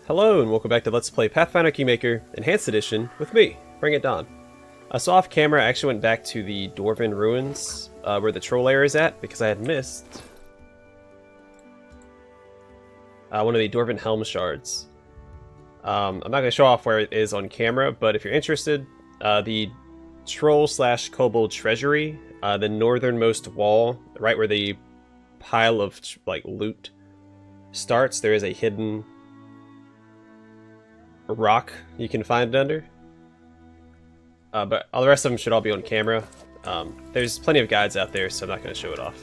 Hello and welcome back to Let's Play Pathfinder Kingmaker Enhanced Edition with me, BringItDon. So off camera I actually went back to the Dwarven Ruins where the troll lair is at because I had missed one of the Dwarven Helm shards. I'm not going to show off where it is on camera, but if you're interested, the troll/kobold treasury, the northernmost wall, right where the pile of loot starts, there is a hidden rock you can find it under. But all the rest of them should all be on camera. There's plenty of guides out there, so I'm not going to show it off.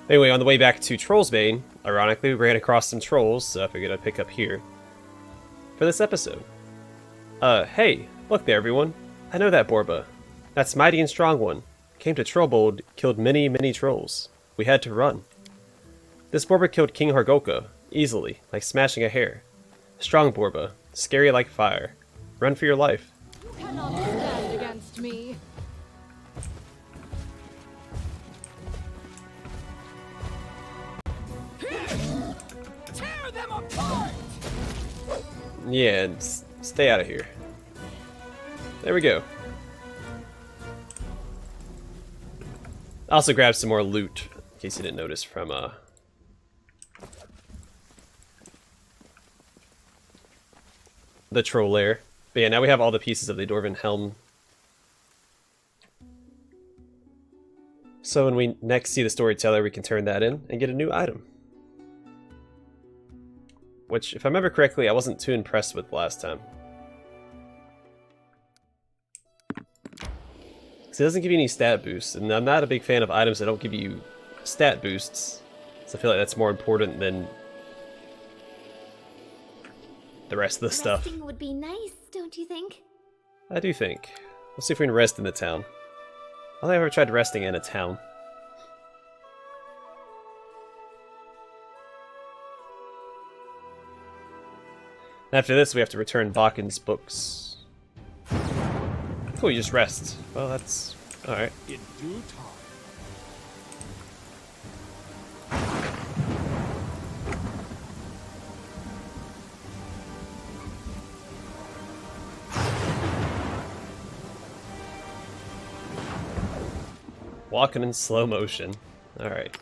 Anyway, on the way back to Trollsbane, ironically, we ran across some trolls, so I figured I'd pick up here for this episode. Hey, look there, everyone. I know that Borba. That's mighty and strong one. Came to Trollbold, killed many, many trolls. We had to run. This Borba killed King Hargolka, easily, like smashing a hair. Strong Borba, scary like fire. Run for your life. You cannot stand against me. Tear them apart. Yeah, and stay out of here. There we go. I also grabbed some more loot, in case you didn't notice, from the troll lair. But yeah, now we have all the pieces of the Dwarven Helm. So when we next see the storyteller, we can turn that in and get a new item. Which, if I remember correctly, I wasn't too impressed with last time. Because it doesn't give you any stat boosts, and I'm not a big fan of items that don't give you stat boosts. So I feel like that's more important than the rest of the stuff. Resting would be nice, don't you think? I do think. Let's see if we can rest in the town. I don't think I've ever tried resting in a town. After this, we have to return Bakken's books. Cool, you just rest. Well, that's alright. In due time. Walking in slow motion. Alright.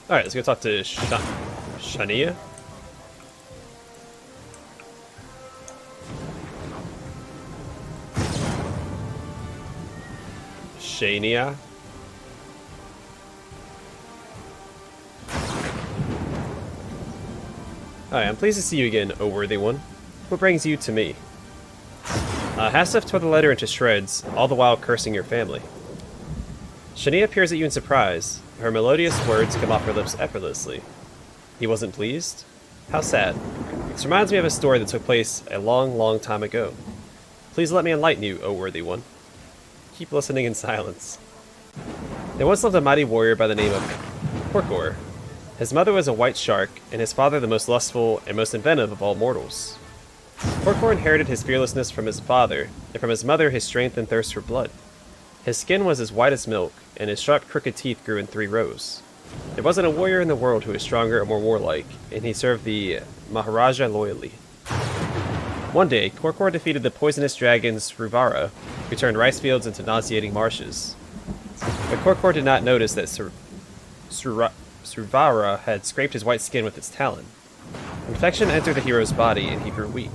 Alright, let's go talk to Shania. Shania. Alright, I'm pleased to see you again, O worthy one. What brings you to me? Hasef tore the letter into shreds, all the while cursing your family. Shania appears at you in surprise. Her melodious words come off her lips effortlessly. He wasn't pleased? How sad. This reminds me of a story that took place a long, long time ago. Please let me enlighten you, O worthy one. Keep listening in silence. There once lived a mighty warrior by the name of Korkor. His mother was a white shark, and his father the most lustful and most inventive of all mortals. Korkor inherited his fearlessness from his father, and from his mother his strength and thirst for blood. His skin was as white as milk, and his sharp crooked teeth grew in 3 rows. There wasn't a warrior in the world who was stronger or more warlike, and he served the Maharaja loyally. One day, Korkor defeated the poisonous dragon Sruvara, who turned rice fields into nauseating marshes. But Korkor did not notice that Sruvara had scraped his white skin with its talon. Infection entered the hero's body, and he grew weak.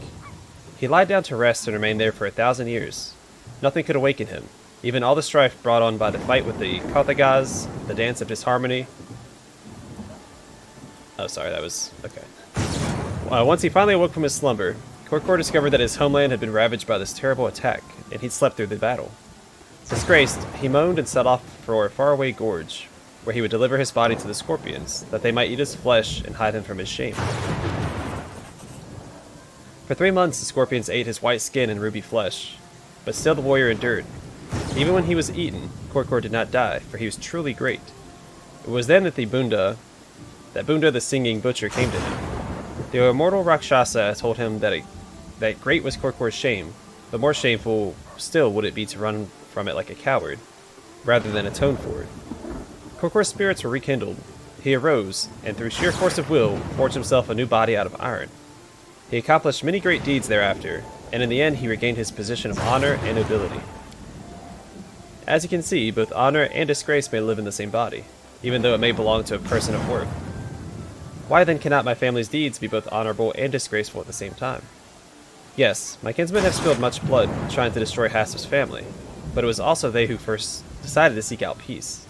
He lied down to rest and remained there for 1,000 years. Nothing could awaken him. Even all the strife brought on by the fight with the Carthagaz, the dance of disharmony. Oh, sorry, that was... okay. Once he finally awoke from his slumber, Korkor discovered that his homeland had been ravaged by this terrible attack, and he'd slept through the battle. Disgraced, he moaned and set off for a faraway gorge, where he would deliver his body to the scorpions, that they might eat his flesh and hide him from his shame. For 3 months, the scorpions ate his white skin and ruby flesh, but still the warrior endured. Even when he was eaten, Korkor did not die, for he was truly great. It was then that Bunda the singing butcher came to him. The immortal Rakshasa told him that that great was Korkor's shame, but more shameful still would it be to run from it like a coward, rather than atone for it. Korkor's spirits were rekindled. He arose, and through sheer force of will, forged himself a new body out of iron. He accomplished many great deeds thereafter, and in the end he regained his position of honor and nobility. As you can see, both honor and disgrace may live in the same body, even though it may belong to a person of worth. Why then cannot my family's deeds be both honorable and disgraceful at the same time? Yes, my kinsmen have spilled much blood trying to destroy Hassif's family, but it was also they who first decided to seek out peace.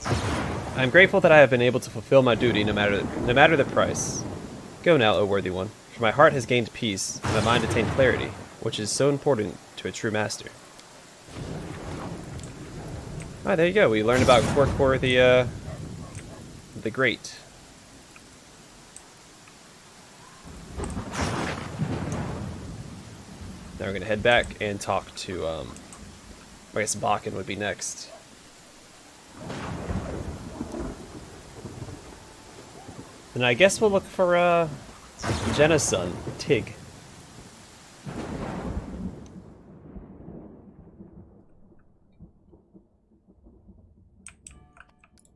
I am grateful that I have been able to fulfill my duty no matter the price. Go now, O worthy one, for my heart has gained peace, and my mind attained clarity, which is so important to a true master. Alright, there you go. We learned about Korkor the Great. Now we're going to head back and talk to, I guess Bakken would be next. And I guess we'll look for, Jenna's son, Tig.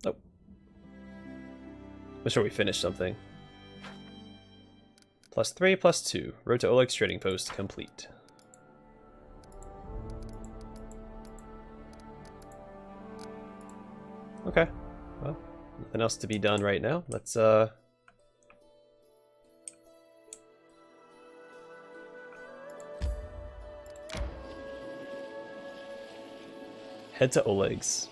Nope. I'm sure we finished something. +3, +2. Road to Oleg's trading post complete. Okay. Well, nothing else to be done right now. Let's head to Oleg's.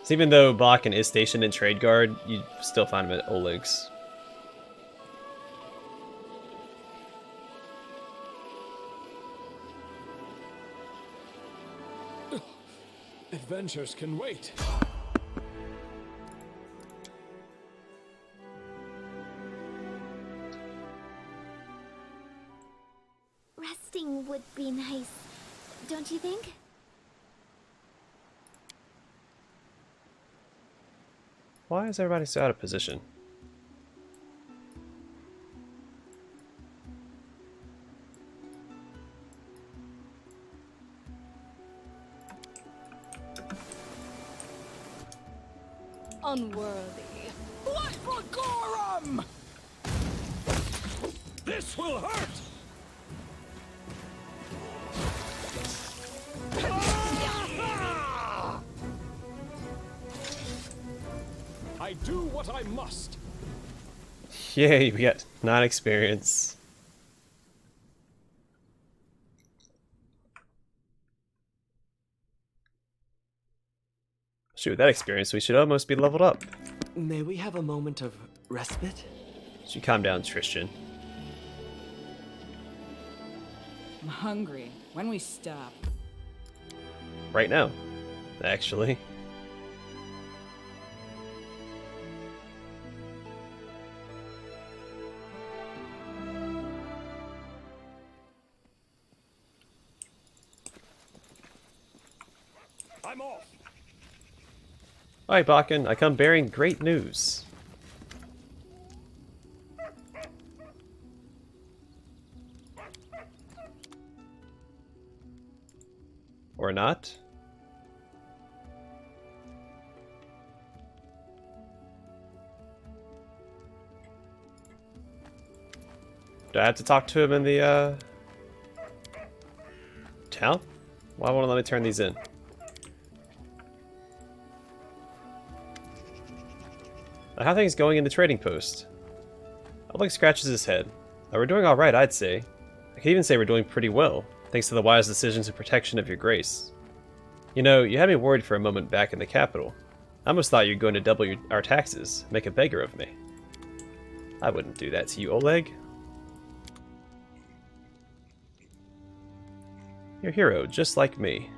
So even though Bakken is stationed in Trade Guard, you still find him at Oleg's. Adventures can wait. Resting would be nice, don't you think? Why is everybody so out of position? Unworthy. What for Gorum? This will hurt! I do what I must. Yay, we got 9 experience. Shoot, with that experience, we should almost be leveled up. May we have a moment of respite? Should calm down, Tristan. I'm hungry. When we stop? Right now, actually. I'm off. Alright, Bakken, I come bearing great news. Or not? Do I have to talk to him in the, town? Why won't it let me turn these in? How are things going in the trading post? Oleg scratches his head. We're doing alright, I'd say. I could even say we're doing pretty well, thanks to the wise decisions and protection of your grace. You know, you had me worried for a moment back in the capital. I almost thought you were going to double our taxes, make a beggar of me. I wouldn't do that to you, Oleg. You're a hero, just like me.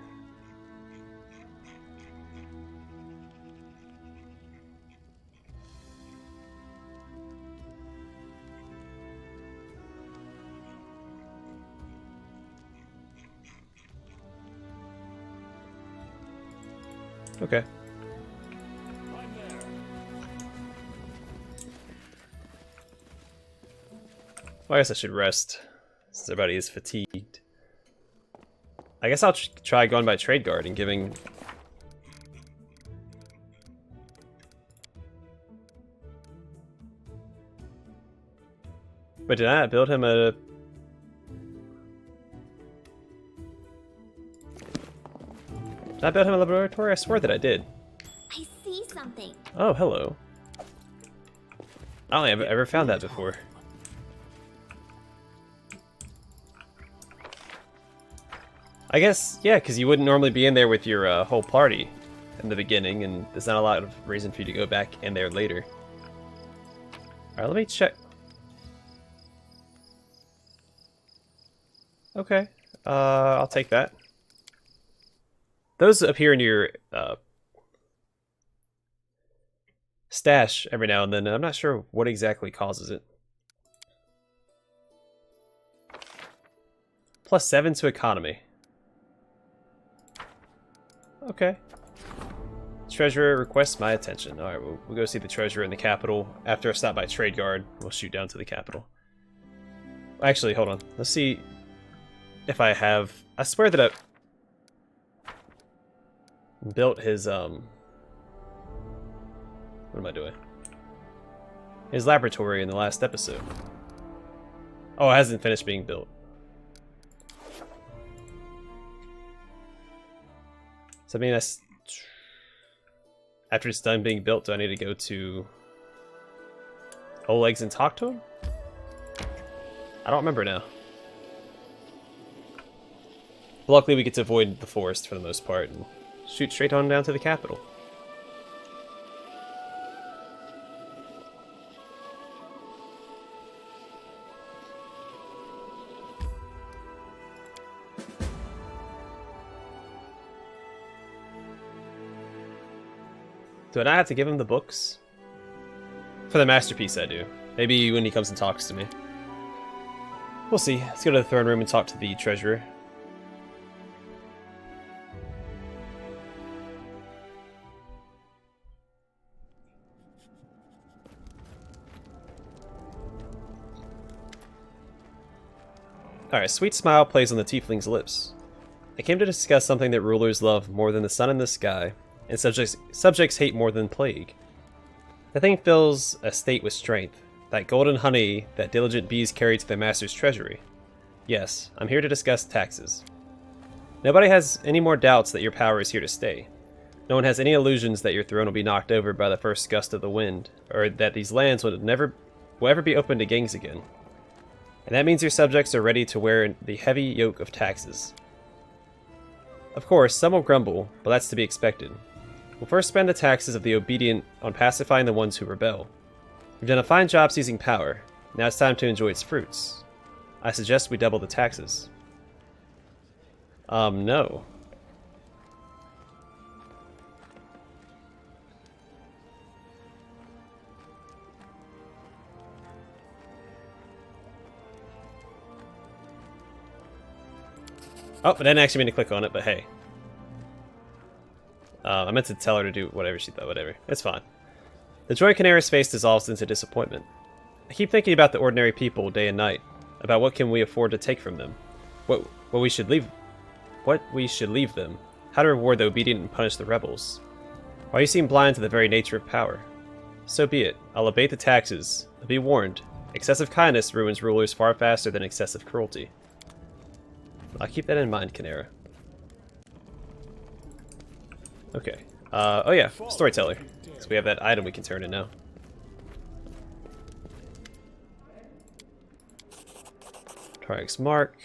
Okay. I'm there. Well, I guess I should rest, since everybody is fatigued. I guess I'll try going by trade guard and giving... But did I not build him a... Did I build him a laboratory? I swear that I did. I see something. Oh, hello. I don't think I've ever found that before. I guess, yeah, because you wouldn't normally be in there with your whole party in the beginning, and there's not a lot of reason for you to go back in there later. Alright, let me check. Okay, I'll take that. Those appear in your stash every now and then. I'm not sure what exactly causes it. +7 to economy. Okay. Treasurer requests my attention. Alright, we'll go see the treasurer in the capital. After I stop by trade guard, we'll shoot down to the capital. Actually, hold on. Let's see if I have... I swear that I built his, What am I doing? His laboratory in the last episode. Oh, it hasn't finished being built. So I mean, that's... After it's done being built, do I need to go to Oleg's and talk to him? I don't remember now. Luckily, we get to avoid the forest for the most part and shoot straight on down to the capital. Do I not have to give him the books? For the masterpiece, I do. Maybe when he comes and talks to me. We'll see. Let's go to the throne room and talk to the treasurer. Alright, sweet smile plays on the tiefling's lips. I came to discuss something that rulers love more than the sun in the sky, and subjects hate more than plague. The thing fills a state with strength, that golden honey that diligent bees carry to their master's treasury. Yes, I'm here to discuss taxes. Nobody has any more doubts that your power is here to stay. No one has any illusions that your throne will be knocked over by the first gust of the wind, or that these lands will ever be open to gangs again. And that means your subjects are ready to wear the heavy yoke of taxes. Of course, some will grumble, but that's to be expected. We'll first spend the taxes of the obedient on pacifying the ones who rebel. We've done a fine job seizing power. Now it's time to enjoy its fruits. I suggest we double the taxes. No. Oh, I didn't actually mean to click on it, but hey. I meant to tell her to do whatever she thought, whatever. It's fine. The joy Canera's face dissolves into disappointment. I keep thinking about the ordinary people day and night, about what can we afford to take from them, what we should leave them, how to reward the obedient and punish the rebels. Why you seem blind to the very nature of power. So be it. I'll abate the taxes, but be warned, excessive kindness ruins rulers far faster than excessive cruelty. I'll keep that in mind, Canera. Okay. Oh yeah, storyteller. So we have that item we can turn in now. Targ's mark.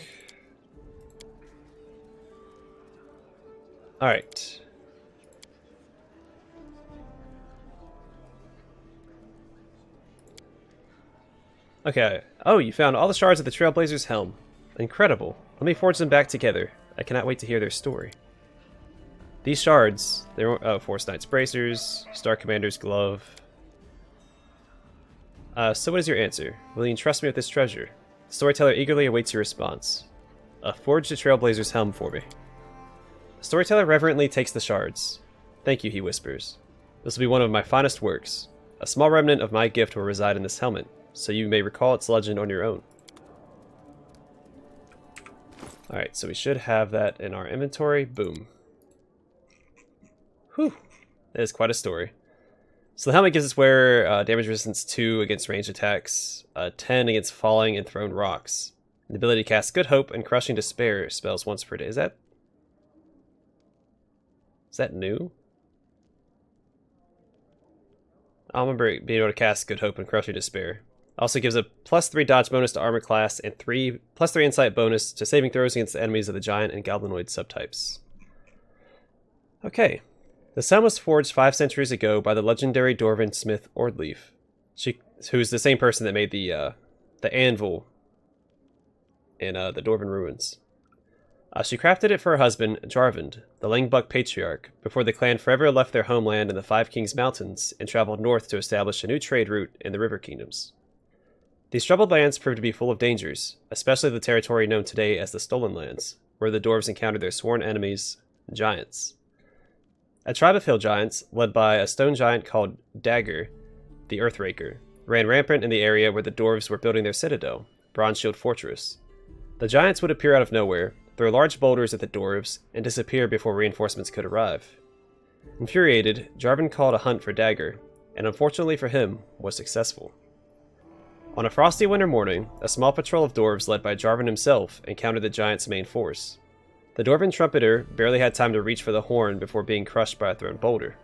Alright. Okay. Oh, you found all the shards of the Trailblazer's helm. Incredible. Let me forge them back together. I cannot wait to hear their story. These shards, they're Force Knight's bracers, Star Commander's glove. So what is your answer? Will you entrust me with this treasure? The storyteller eagerly awaits your response. Forge the Trailblazer's helm for me. The storyteller reverently takes the shards. Thank you, he whispers. This will be one of my finest works. A small remnant of my gift will reside in this helmet, so you may recall its legend on your own. Alright, so we should have that in our inventory. Boom. Whew. That is quite a story. So the helmet gives us wear damage resistance 2 against ranged attacks, 10 against falling and thrown rocks. The ability to cast Good Hope and Crushing Despair spells once per day. Is that new? I don't remember being able to cast Good Hope and Crushing Despair. Also gives a +3 dodge bonus to armor class and +3 insight bonus to saving throws against the enemies of the giant and goblinoid subtypes. Okay. This helm was forged 5 centuries ago by the legendary Dwarven smith Ordleaf, who's the same person that made the anvil in the Dwarven ruins. She crafted it for her husband, Jarvand, the Langbuck Patriarch, before the clan forever left their homeland in the Five Kings Mountains and traveled north to establish a new trade route in the River Kingdoms. These troubled lands proved to be full of dangers, especially the territory known today as the Stolen Lands, where the dwarves encountered their sworn enemies, giants. A tribe of hill giants, led by a stone giant called Dagger, the Earthraker, ran rampant in the area where the dwarves were building their citadel, Bronze Shield Fortress. The giants would appear out of nowhere, throw large boulders at the dwarves, and disappear before reinforcements could arrive. Infuriated, Jarvan called a hunt for Dagger, and unfortunately for him, was successful. On a frosty winter morning, a small patrol of dwarves led by Jarvan himself encountered the giants' main force. The Dwarven trumpeter barely had time to reach for the horn before being crushed by a thrown boulder.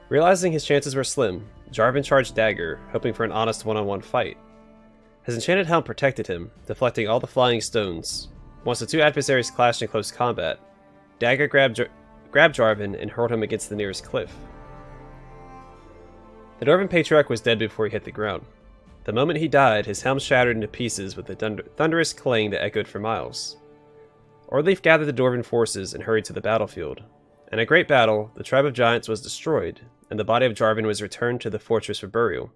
Realizing his chances were slim, Jarvan charged Dagger, hoping for an honest one-on-one fight. His enchanted helm protected him, deflecting all the flying stones. Once the two adversaries clashed in close combat, Dagger grabbed Jarvan and hurled him against the nearest cliff. The Dwarven Patriarch was dead before he hit the ground. The moment he died, his helm shattered into pieces with a thunderous clang that echoed for miles. Ordleaf gathered the Dwarven forces and hurried to the battlefield. In a great battle, the tribe of giants was destroyed, and the body of Jarvan was returned to the fortress for burial.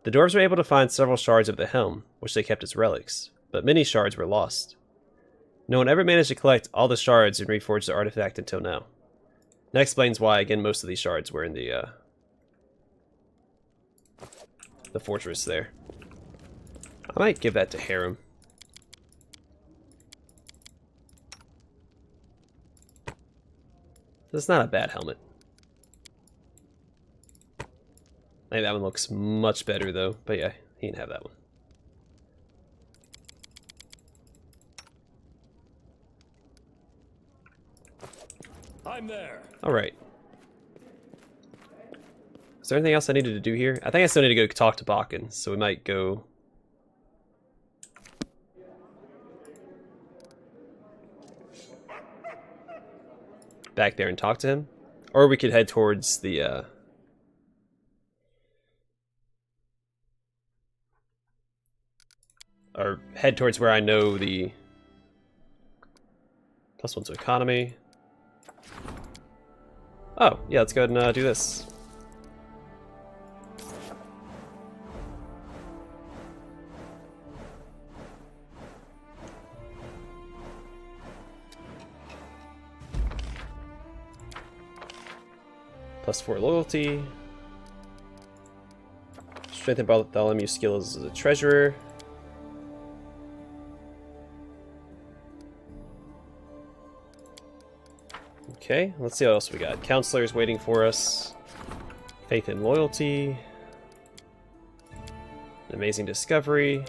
The dwarves were able to find several shards of the helm, which they kept as relics, but many shards were lost. No one ever managed to collect all the shards and reforge the artifact until now. That explains why, again, most of these shards were in the fortress there. I might give that to Harem. That's not a bad helmet. I think that one looks much better though, but yeah, he can have that one. I'm there. Alright. Is there anything else I needed to do here? I think I still need to go talk to Bakken, so we might go... back there and talk to him. Or we could head towards the, or head towards where I know the +1 to economy. Oh, yeah, let's go ahead and do this. +4 loyalty. Strength and Bartholomew skills as a treasurer. Okay, let's see what else we got. Counselors waiting for us. Faith and loyalty. Amazing discovery.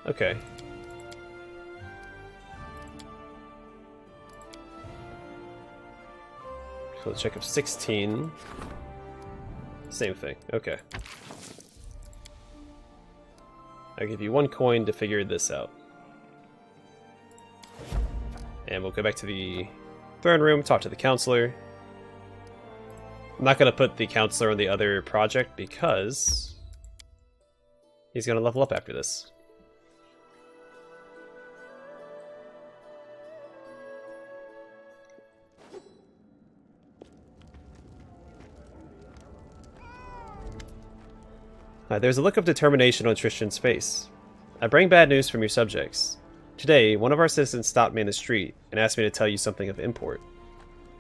Okay. So check of 16. Same thing. Okay. I'll give you 1 coin to figure this out. And we'll go back to the throne room, talk to the counselor. I'm not going to put the counselor on the other project because he's going to level up after this. There's a look of determination on Tristan's face. I bring bad news from your subjects. Today, one of our citizens stopped me in the street and asked me to tell you something of import.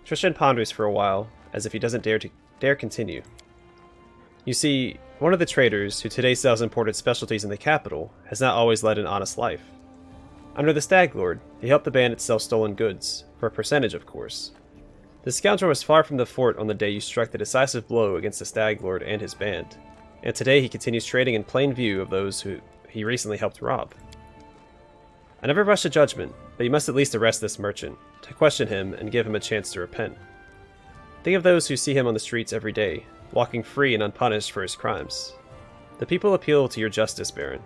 Tristan ponders for a while, as if he doesn't dare continue. You see, one of the traders, who today sells imported specialties in the capital, has not always led an honest life. Under the Stag Lord, he helped the bandits sell stolen goods, for a percentage of course. The scoundrel was far from the fort on the day you struck the decisive blow against the Stag Lord and his band, and today he continues trading in plain view of those who he recently helped rob. I never rush to judgment, but you must at least arrest this merchant, to question him and give him a chance to repent. Think of those who see him on the streets every day, walking free and unpunished for his crimes. The people appeal to your justice, Baron.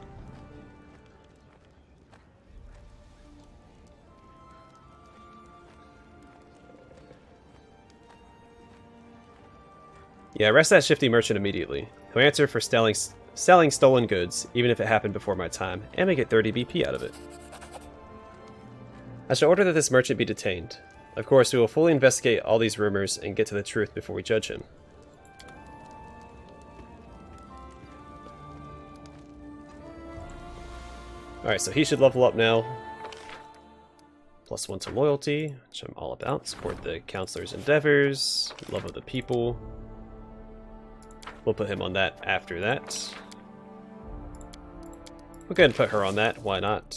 Yeah, arrest that shifty merchant immediately. He'll answer for selling stolen goods, even if it happened before my time, and may get 30 BP out of it. I shall order that this merchant be detained. Of course, we will fully investigate all these rumors and get to the truth before we judge him. Alright, so he should level up now. +1 to loyalty, which I'm all about. Support the counselor's endeavors. Love of the people. We'll put him on that after that. We'll go ahead and put her on that. Why not?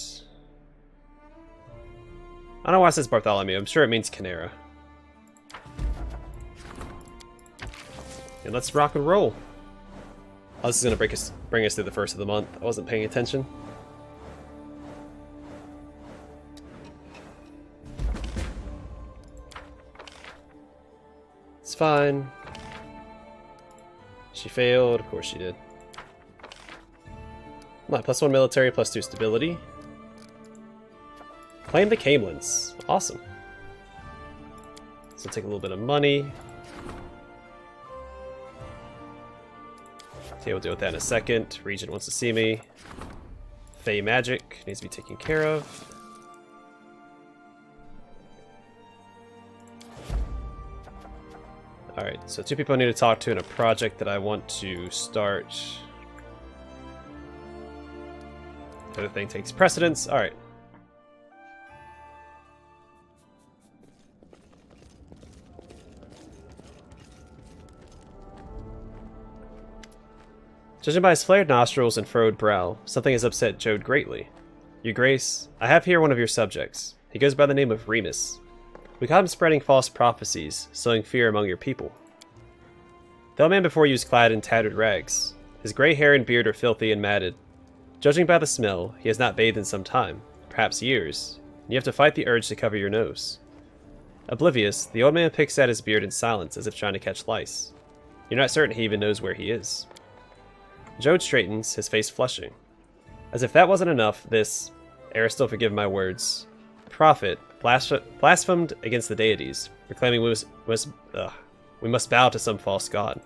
I don't know why it says Bartholomew. I'm sure it means Canera. And let's rock and roll. Oh, this is going to bring us through the first of the month. I wasn't paying attention. It's fine. She failed. Of course she did. My +1 military, +2 stability. Claim the Camelins. Awesome. So take a little bit of money. Okay, we'll deal with that in a second. Regent wants to see me. Fey magic needs to be taken care of. Alright, so 2 people I need to talk to in a project that I want to start. The other thing takes precedence. Alright. Judging by his flared nostrils and furrowed brow, something has upset Jode greatly. Your Grace, I have here one of your subjects. He goes by the name of Remus. We caught him spreading false prophecies, sowing fear among your people. The old man before you is clad in tattered rags. His gray hair and beard are filthy and matted. Judging by the smell, he has not bathed in some time, perhaps years, and you have to fight the urge to cover your nose. Oblivious, the old man picks at his beard in silence as if trying to catch lice. You're not certain he even knows where he is. Jode straightens, his face flushing. As if that wasn't enough, this, Aristotle forgive my words, prophet blasphemed against the deities, proclaiming we must bow to some false god.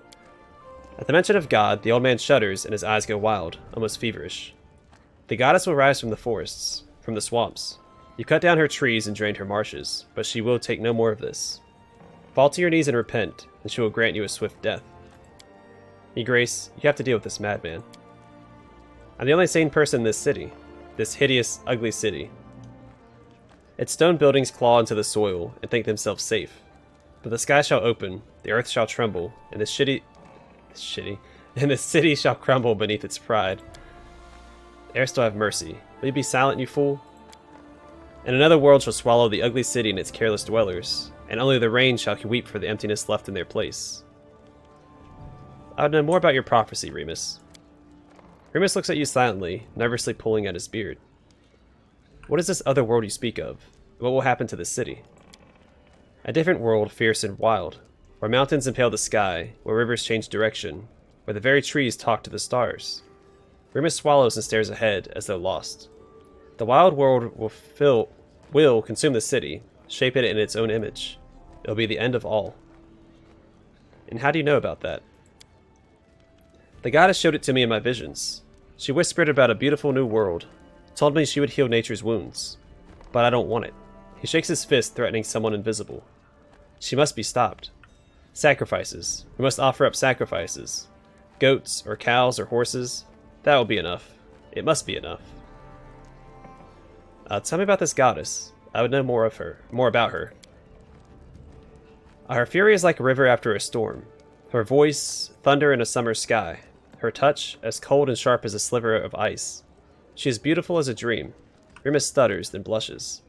At the mention of God, the old man shudders and his eyes go wild, almost feverish. The goddess will rise from the forests, from the swamps. You cut down her trees and drained her marshes, but she will take no more of this. Fall to your knees and repent, and she will grant you a swift death. Your Grace, you have to deal with this madman. I'm the only sane person in this city, this hideous, ugly city. Its stone buildings claw into the soil and think themselves safe. But the sky shall open, the earth shall tremble, and this city shall crumble beneath its pride. Aristotle have mercy. Will you be silent, you fool? And another world shall swallow the ugly city and its careless dwellers, and only the rain shall weep for the emptiness left in their place. I would know more about your prophecy, Remus. Remus looks at you silently, nervously pulling at his beard. What is this other world you speak of? What will happen to this city? A different world, fierce and wild, where mountains impale the sky, where rivers change direction, where the very trees talk to the stars. Remus swallows and stares ahead, as though lost. The wild world will consume the city, shape it in its own image. It'll be the end of all. And how do you know about that? The goddess showed it to me in my visions. She whispered about a beautiful new world, told me she would heal nature's wounds. But I don't want it. He shakes his fist, threatening someone invisible. She must be stopped. Sacrifices. We must offer up sacrifices. Goats, or cows, or horses. That will be enough. It must be enough. Tell me about this goddess. I would know more about her. Her fury is like a river after a storm. Her voice, thunder in a summer sky. Her touch, as cold and sharp as a sliver of ice. She is beautiful as a dream. Remus stutters, then blushes.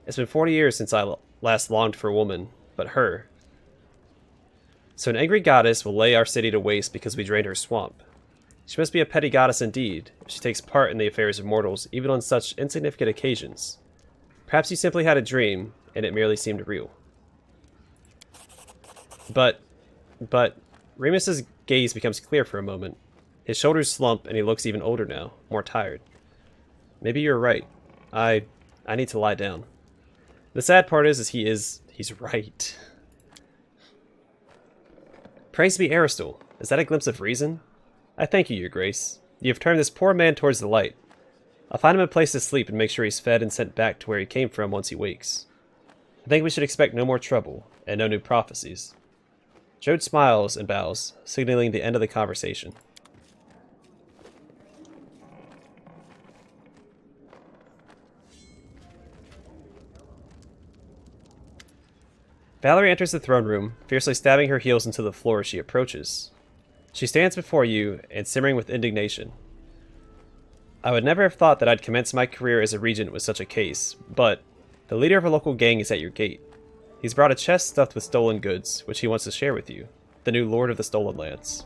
It's been 40 years since I last longed for a woman, but her. So an angry goddess will lay our city to waste because we drained her swamp. She must be a petty goddess indeed, if she takes part in the affairs of mortals, even on such insignificant occasions. Perhaps you simply had a dream, and it merely seemed real. But, Remus's gaze becomes clear for a moment. His shoulders slump, and he looks even older now, more tired. Maybe you're right. I need to lie down. The sad part is he's right. Praise be Aristul. Is that a glimpse of reason? I thank you, your grace. You have turned this poor man towards the light. I'll find him a place to sleep and make sure he's fed and sent back to where he came from once he wakes. I think we should expect no more trouble, and no new prophecies. Jode smiles and bows, signaling the end of the conversation. Valerie enters the throne room, fiercely stabbing her heels into the floor as she approaches. She stands before you, and simmering with indignation. I would never have thought that I'd commence my career as a regent with such a case, but the leader of a local gang is at your gate. He's brought a chest stuffed with stolen goods, which he wants to share with you, the new Lord of the Stolen Lands.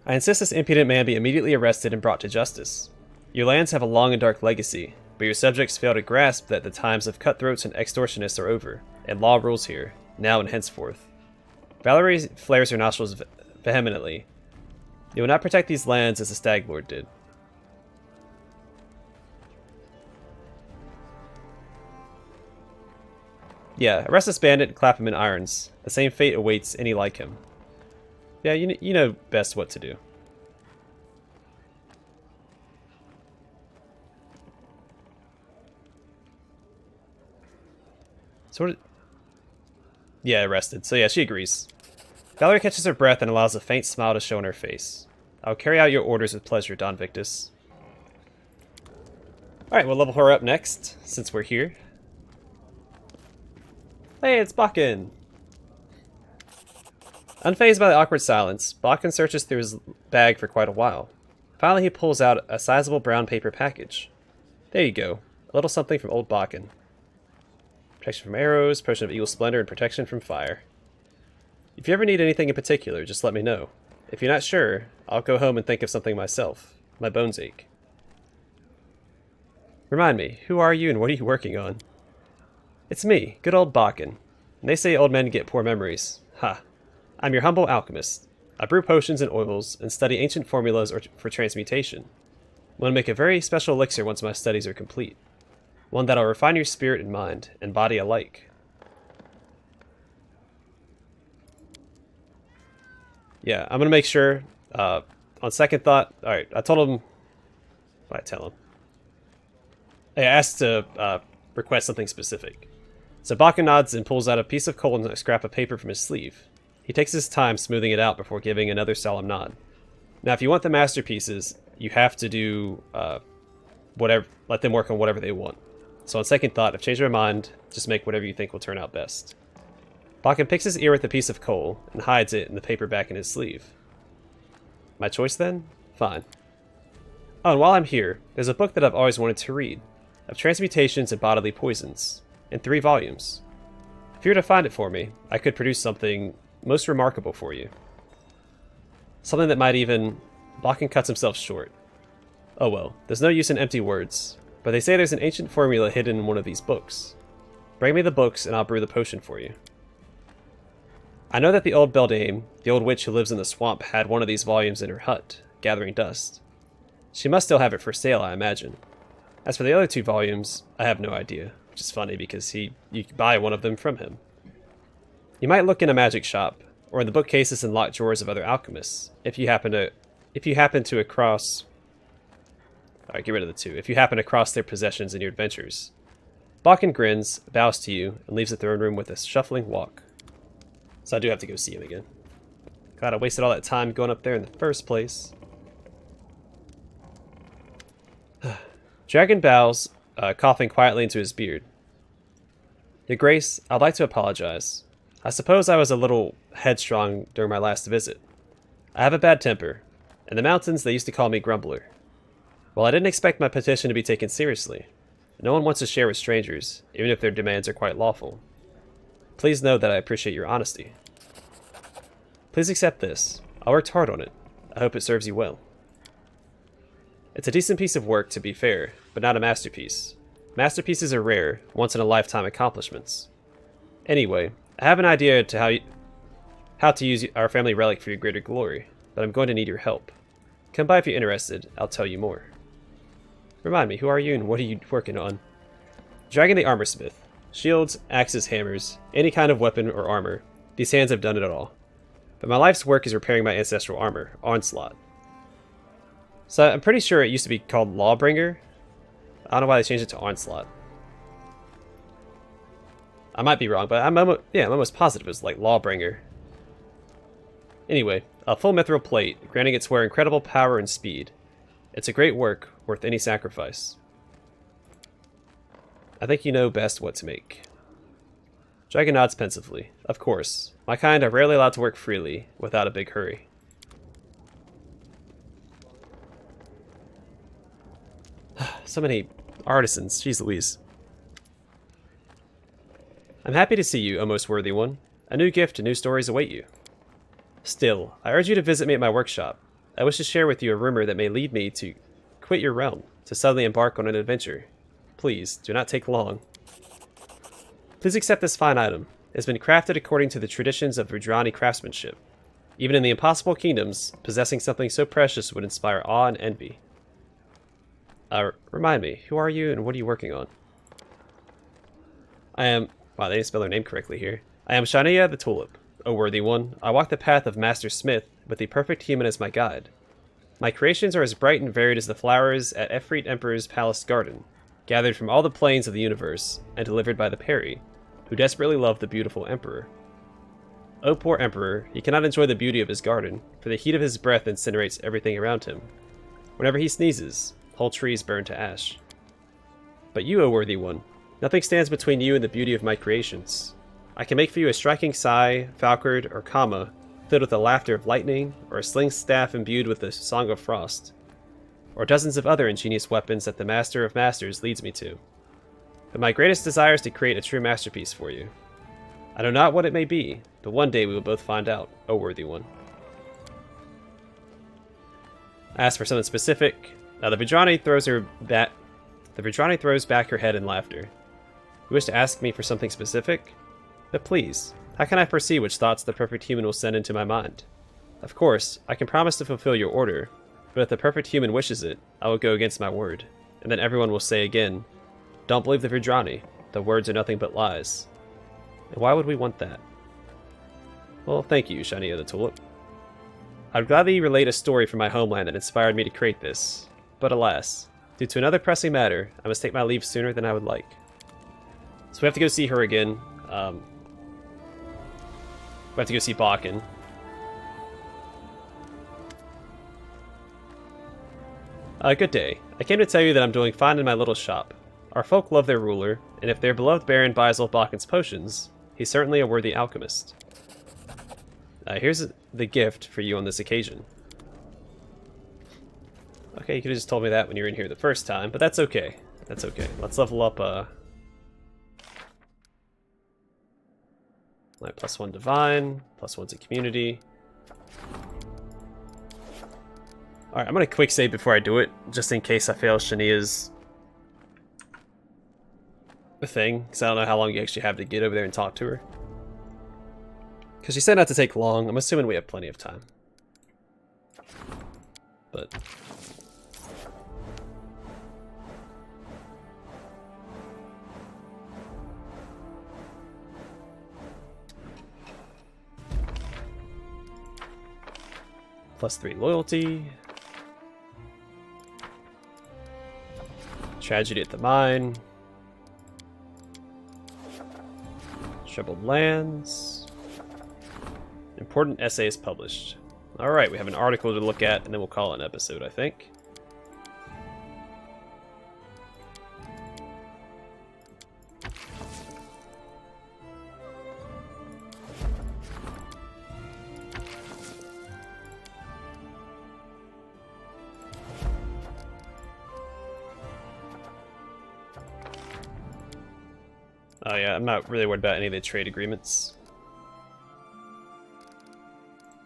I insist this impudent man be immediately arrested and brought to justice. Your lands have a long and dark legacy, but your subjects fail to grasp that the times of cutthroats and extortionists are over, and law rules here, now and henceforth. Valerie flares her nostrils vehemently. You will not protect these lands as the Stag Lord did. Yeah, arrest this bandit and clap him in irons. The same fate awaits any like him. Yeah, you know best what to do. Sort of. Yeah, arrested. So yeah, she agrees. Valerie catches her breath and allows a faint smile to show on her face. I'll carry out your orders with pleasure, Don Victus. Alright, we'll level her up next, since we're here. Hey, it's Bakken! Unfazed by the awkward silence, Bakken searches through his bag for quite a while. Finally, he pulls out a sizable brown paper package. There you go. A little something from old Bakken. Protection from arrows, potion of evil splendor, and protection from fire. If you ever need anything in particular, just let me know. If you're not sure, I'll go home and think of something myself. My bones ache. Remind me, who are you and what are you working on? It's me, good old Bakken. And they say old men get poor memories. Ha. I'm your humble alchemist. I brew potions and oils and study ancient formulas for transmutation. I want to make a very special elixir once my studies are complete. One that'll refine your spirit and mind, and body alike. Yeah, I'm gonna make sure, on second thought, alright, I told him, what I tell him? I asked to request something specific. So Bakken nods and pulls out a piece of coal and a scrap of paper from his sleeve. He takes his time smoothing it out before giving another solemn nod. Now, if you want the masterpieces, you have to do, whatever, let them work on whatever they want. So on second thought, I've changed my mind, just make whatever you think will turn out best. Bakken picks his ear with a piece of coal and hides it in the paper back in his sleeve. My choice then? Fine. Oh, and while I'm here, there's a book that I've always wanted to read, of transmutations and bodily poisons, in 3 volumes. If you were to find it for me, I could produce something most remarkable for you. Something that might even... Bakken cuts himself short. Oh well, there's no use in empty words, but they say there's an ancient formula hidden in one of these books. Bring me the books and I'll brew the potion for you. I know that the old beldame, the old witch who lives in the swamp, had one of these volumes in her hut, gathering dust. She must still have it for sale, I imagine. As for the other 2 volumes, I have no idea, which is funny because you can buy one of them from him. You might look in a magic shop, or in the bookcases and locked drawers of other alchemists, if you happen to across... Alright, get rid of the 2. If you happen across their possessions in your adventures. Bakken grins, bows to you, and leaves the throne room with a shuffling walk. So I do have to go see him again. God, I wasted all that time going up there in the first place. Dragon bows, coughing quietly into his beard. Your Grace, I'd like to apologize. I suppose I was a little headstrong during my last visit. I have a bad temper. In the mountains, they used to call me Grumbler. Well, I didn't expect my petition to be taken seriously. No one wants to share with strangers, even if their demands are quite lawful. Please know that I appreciate your honesty. Please accept this. I worked hard on it. I hope it serves you well. It's a decent piece of work, to be fair, but not a masterpiece. Masterpieces are rare, once-in-a-lifetime accomplishments. Anyway, I have an idea to how to use our family relic for your greater glory, but I'm going to need your help. Come by if you're interested, I'll tell you more. Remind me, who are you and what are you working on? Dragon the Armorsmith. Shields, axes, hammers, any kind of weapon or armor. These hands have done it all. But my life's work is repairing my ancestral armor, Onslaught. So I'm pretty sure it used to be called Lawbringer. I don't know why they changed it to Onslaught. I might be wrong, but I'm almost positive it was like Lawbringer. Anyway, a full mithril plate, granting its wearer incredible power and speed. It's a great work, worth any sacrifice. I think you know best what to make. Dragon nods pensively. Of course. My kind are rarely allowed to work freely, without a big hurry. So many artisans, jeez Louise. I'm happy to see you, O most worthy one. A new gift and new stories await you. Still, I urge you to visit me at my workshop. I wish to share with you a rumor that may lead me to quit your realm, to suddenly embark on an adventure. Please, do not take long. Please accept this fine item. It has been crafted according to the traditions of Rudrani craftsmanship. Even in the impossible kingdoms, possessing something so precious would inspire awe and envy. Remind me, who are you and what are you working on? I am... Wow, they didn't spell their name correctly here. I am Shania the Tulip, O worthy one. I walk the path of Master Smith, with the perfect human as my guide. My creations are as bright and varied as the flowers at Efreet Emperor's palace garden, gathered from all the planes of the universe, and delivered by the Peri, who desperately love the beautiful Emperor. O poor Emperor, he cannot enjoy the beauty of his garden, for the heat of his breath incinerates everything around him. Whenever he sneezes, whole trees burn to ash. But you, O worthy one, nothing stands between you and the beauty of my creations. I can make for you a striking sai, falcard, or kama, filled with the laughter of lightning, or a sling staff imbued with the song of frost, or dozens of other ingenious weapons that the Master of Masters leads me to. But my greatest desire is to create a true masterpiece for you. I know not what it may be, but one day we will both find out, O worthy one. I asked for something specific. Now the Vidrani throws back her head in laughter. You wish to ask me for something specific? But please, how can I foresee which thoughts the perfect human will send into my mind? Of course, I can promise to fulfill your order, but if the perfect human wishes it, I will go against my word, and then everyone will say again, don't believe the Vidrani, the words are nothing but lies. And why would we want that? Well, thank you, Shania the Tulip. I'd gladly relate a story from my homeland that inspired me to create this, but alas, due to another pressing matter, I must take my leave sooner than I would like. So we have to go see her again. We have to go see Bakken. Good day. I came to tell you that I'm doing fine in my little shop. Our folk love their ruler, and if their beloved Baron buys all Bakken's potions, he's certainly a worthy alchemist. Here's the gift for you on this occasion. Okay, you could have just told me that when you were in here the first time, but that's okay. That's okay. Let's level up, my +1 Divine, +1 to Community. Alright, I'm gonna quick save before I do it, just in case I fail Shania's thing, because I don't know how long you actually have to get over there and talk to her. Because she said not to take long, I'm assuming we have plenty of time. But... +3 loyalty. Tragedy at the mine. Troubled lands. Important essays published. Alright, we have an article to look at, and then we'll call it an episode, I think. Oh yeah, I'm not really worried about any of the trade agreements.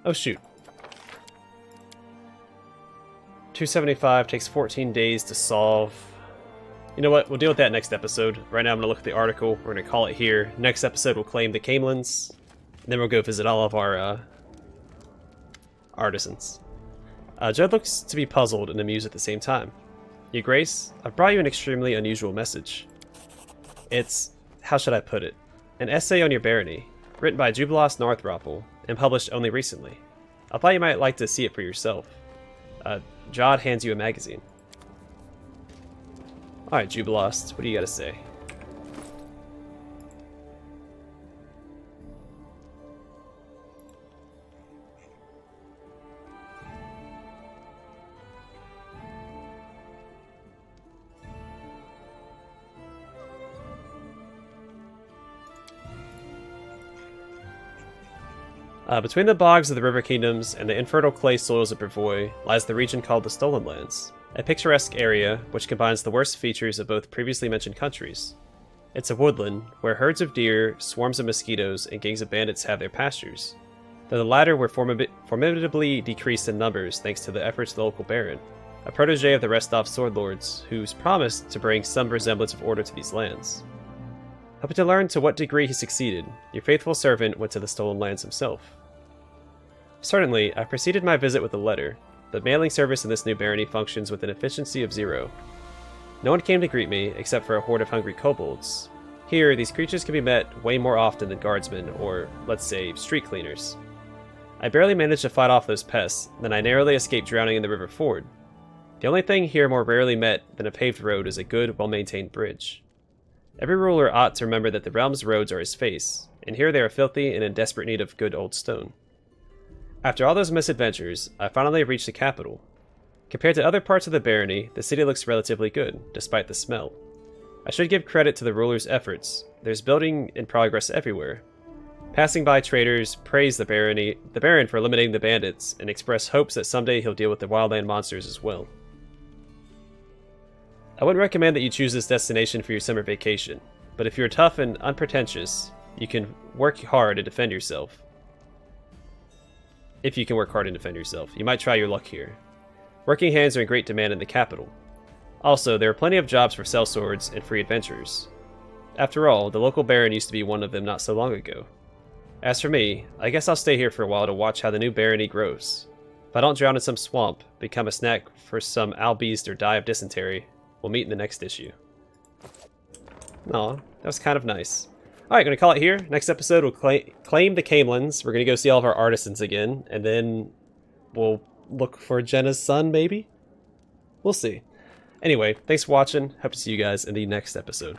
Oh shoot. 275 takes 14 days to solve. You know what? We'll deal with that next episode. Right now I'm going to look at the article. We're going to call it here. Next episode we'll claim the Camelins. And then we'll go visit all of our artisans. Judd looks to be puzzled and amused at the same time. Your Grace, I've brought you an extremely unusual message. It's, how should I put it, an essay on your barony, written by Jubilos Northropple, and published only recently. I thought you might like to see it for yourself. Jod hands you a magazine. Alright, Jubilost, what do you gotta say? Between the bogs of the River Kingdoms and the infertile clay soils of Brevoy lies the region called the Stolen Lands, a picturesque area which combines the worst features of both previously mentioned countries. It's a woodland where herds of deer, swarms of mosquitoes, and gangs of bandits have their pastures, though the latter were formidably decreased in numbers thanks to the efforts of the local baron, a protege of the Restov sword lords who's promised to bring some resemblance of order to these lands. Hoping to learn to what degree he succeeded, your faithful servant went to the Stolen Lands himself. Certainly, I preceded my visit with a letter, but mailing service in this new barony functions with an efficiency of 0. No one came to greet me except for a horde of hungry kobolds. Here, these creatures can be met way more often than guardsmen or, let's say, street cleaners. I barely managed to fight off those pests, then I narrowly escaped drowning in the river ford. The only thing here more rarely met than a paved road is a good, well-maintained bridge. Every ruler ought to remember that the realm's roads are his face, and here they are filthy and in desperate need of good old stone. After all those misadventures, I finally reached the capital. Compared to other parts of the barony, the city looks relatively good, despite the smell. I should give credit to the ruler's efforts. There's building in progress everywhere. Passing by traders praise the baron for eliminating the bandits, and express hopes that someday he'll deal with the wildland monsters as well. I wouldn't recommend that you choose this destination for your summer vacation, but if you're tough and unpretentious, you can work hard and defend yourself. If you can work hard and defend yourself, you might try your luck here. Working hands are in great demand in the capital. Also, there are plenty of jobs for sellswords and free adventurers. After all, the local baron used to be one of them not so long ago. As for me, I guess I'll stay here for a while to watch how the new barony grows. If I don't drown in some swamp, become a snack for some albeast, or die of dysentery, we'll meet in the next issue. Aw, that was kind of nice. Alright, gonna call it here. Next episode, we'll claim the Camelins. We're gonna go see all of our artisans again, and then we'll look for Jenna's son, maybe? We'll see. Anyway, thanks for watching. Hope to see you guys in the next episode.